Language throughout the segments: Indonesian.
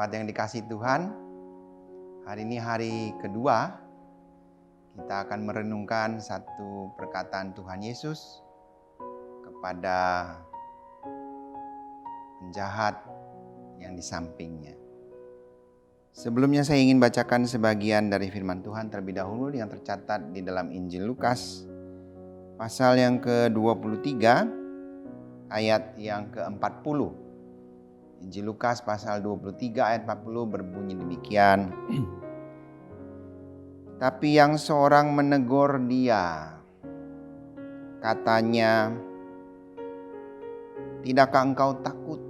Jemaat yang dikasihi Tuhan, hari ini hari kedua kita akan merenungkan satu perkataan Tuhan Yesus kepada penjahat yang di sampingnya. Sebelumnya saya ingin bacakan sebagian dari firman Tuhan terlebih dahulu yang tercatat di dalam Injil Lukas pasal yang ke-23 ayat yang ke-40. Injil Lukas pasal 23 ayat 40 berbunyi demikian. Tapi yang seorang menegur dia, katanya, "Tidakkah engkau takut?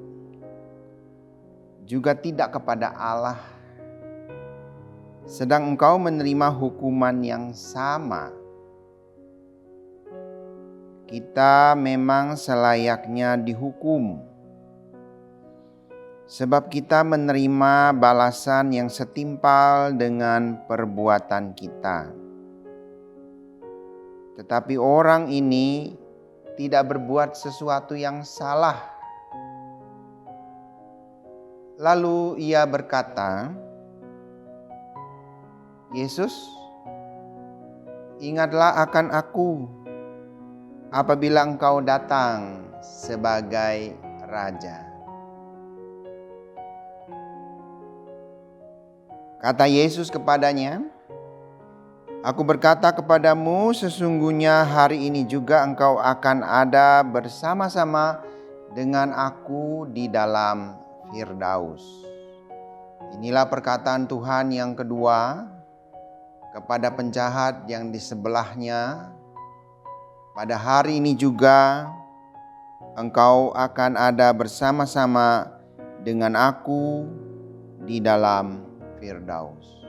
Juga tidak kepada Allah, sedang engkau menerima hukuman yang sama. Kita memang selayaknya dihukum, sebab kita menerima balasan yang setimpal dengan perbuatan kita. Tetapi orang ini tidak berbuat sesuatu yang salah." Lalu ia berkata, "Yesus, ingatlah akan aku apabila engkau datang sebagai Raja." Kata Yesus kepadanya, "Aku berkata kepadamu, sesungguhnya hari ini juga engkau akan ada bersama-sama dengan aku di dalam Firdaus." Inilah perkataan Tuhan yang kedua kepada penjahat yang di sebelahnya. Pada hari ini juga engkau akan ada bersama-sama dengan aku di dalam Firdaus.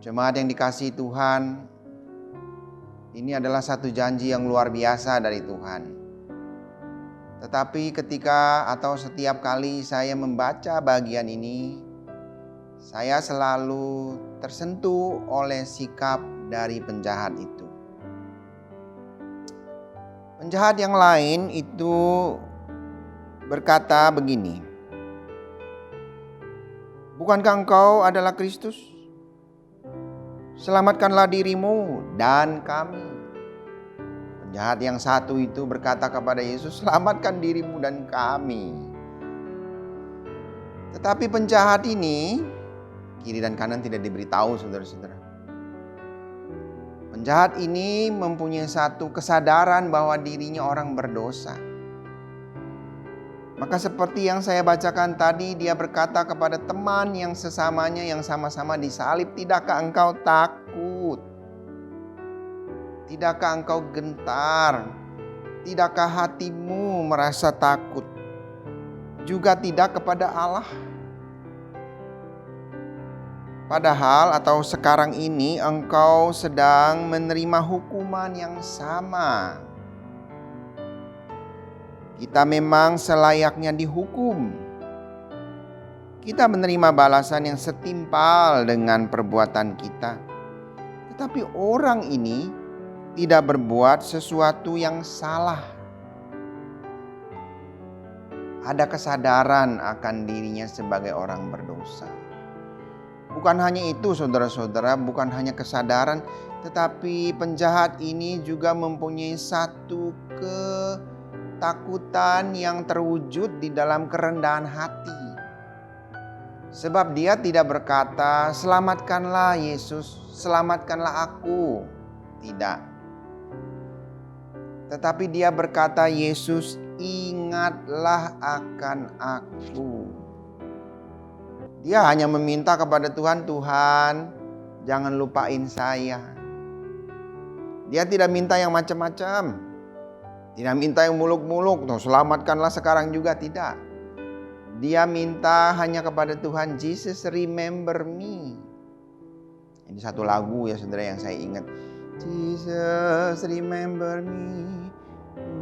Jemaat yang dikasihi Tuhan, ini adalah satu janji yang luar biasa dari Tuhan. Tetapi ketika atau setiap kali saya membaca bagian ini, saya selalu tersentuh oleh sikap dari penjahat itu. Penjahat yang lain itu berkata begini, "Bukankah engkau adalah Kristus? Selamatkanlah dirimu dan kami." Penjahat yang satu itu berkata kepada Yesus, "Selamatkan dirimu dan kami." Tetapi penjahat ini, kiri dan kanan tidak diberitahu, saudara-saudara. Penjahat ini mempunyai satu kesadaran bahwa dirinya orang berdosa. Maka seperti yang saya bacakan tadi, dia berkata kepada teman yang sesamanya yang sama-sama disalib, "Tidakkah engkau takut? Tidakkah engkau gentar? Tidakkah hatimu merasa takut? Juga tidak kepada Allah? Padahal atau sekarang ini engkau sedang menerima hukuman yang sama. Kita memang selayaknya dihukum. Kita menerima balasan yang setimpal dengan perbuatan kita. Tetapi orang ini tidak berbuat sesuatu yang salah." Ada kesadaran akan dirinya sebagai orang berdosa. Bukan hanya itu, saudara-saudara, bukan hanya kesadaran, tetapi penjahat ini juga mempunyai satu ketakutan yang terwujud di dalam kerendahan hati. Sebab dia tidak berkata, "Selamatkanlah Yesus, selamatkanlah aku." Tidak. Tetapi dia berkata, "Yesus, ingatlah akan aku." Dia hanya meminta kepada Tuhan, "Tuhan, jangan lupain saya." Dia tidak minta yang macam-macam. Tidak minta yang muluk-muluk, "Tuh, selamatkanlah sekarang juga." Tidak. Dia minta hanya kepada Tuhan, "Jesus, remember me." Ini satu lagu ya saudara yang saya ingat. "Jesus, remember me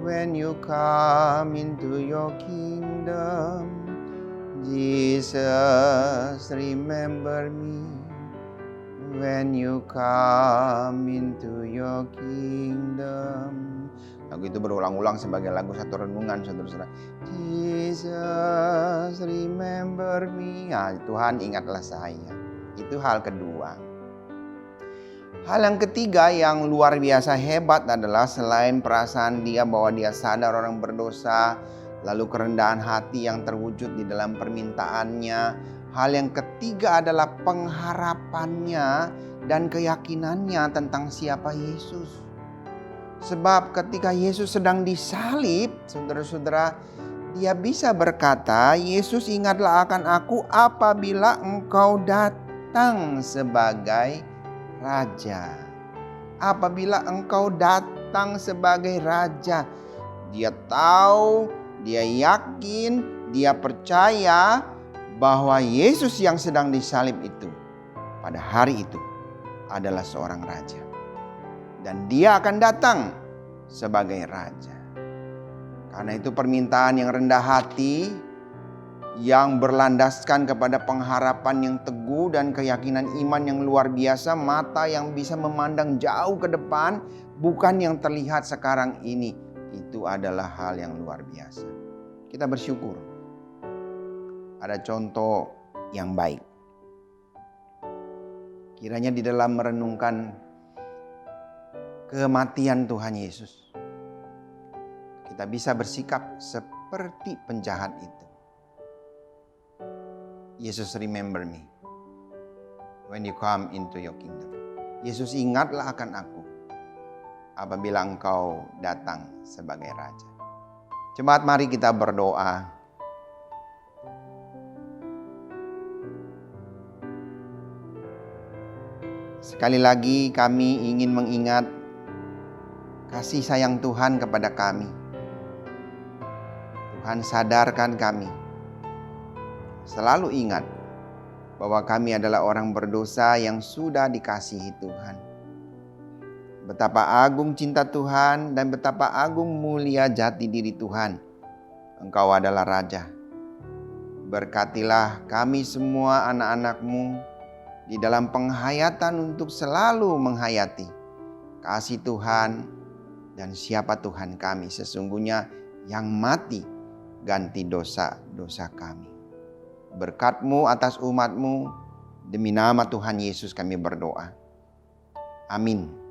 when you come into your kingdom. Jesus, remember me when you come into your kingdom. Lagu itu berulang-ulang sebagai lagu satu renungan, saudara-saudara. Jesus, remember me. Nah, Tuhan ingatlah saya. Itu hal kedua. Hal yang ketiga yang luar biasa hebat adalah selain perasaan dia bahwa dia sadar orang berdosa, lalu kerendahan hati yang terwujud di dalam permintaannya. Hal yang ketiga adalah pengharapannya dan keyakinannya tentang siapa Yesus. Sebab ketika Yesus sedang disalib, saudara-saudara, dia bisa berkata, Yesus ingatlah akan aku apabila engkau datang sebagai Raja. Apabila engkau datang sebagai Raja. Dia tahu, dia yakin, dia percaya bahwa Yesus yang sedang disalib itu pada hari itu adalah seorang Raja. Dan dia akan datang sebagai Raja. Karena itu permintaan yang rendah hati, yang berlandaskan kepada pengharapan yang teguh dan keyakinan iman yang luar biasa, mata yang bisa memandang jauh ke depan, bukan yang terlihat sekarang ini. Itu adalah hal yang luar biasa. Kita bersyukur ada contoh yang baik. Kiranya di dalam merenungkan kematian Tuhan Yesus, kita bisa bersikap seperti penjahat itu. Yesus, remember me when you come into your kingdom. Yesus, ingatlah akan aku apabila engkau datang sebagai Raja. Jemaat, mari kita berdoa. Sekali lagi kami ingin mengingat kasih sayang Tuhan kepada kami. Tuhan, sadarkan kami. Selalu ingat bahwa kami adalah orang berdosa yang sudah dikasihi Tuhan. Betapa agung cinta Tuhan dan betapa agung mulia jati diri Tuhan. Engkau adalah Raja. Berkatilah kami semua anak-anak-Mu di dalam penghayatan untuk selalu menghayati kasih Tuhan dan siapa Tuhan kami sesungguhnya yang mati ganti dosa-dosa kami. Berkat-Mu atas umat-Mu, demi nama Tuhan Yesus kami berdoa. Amin.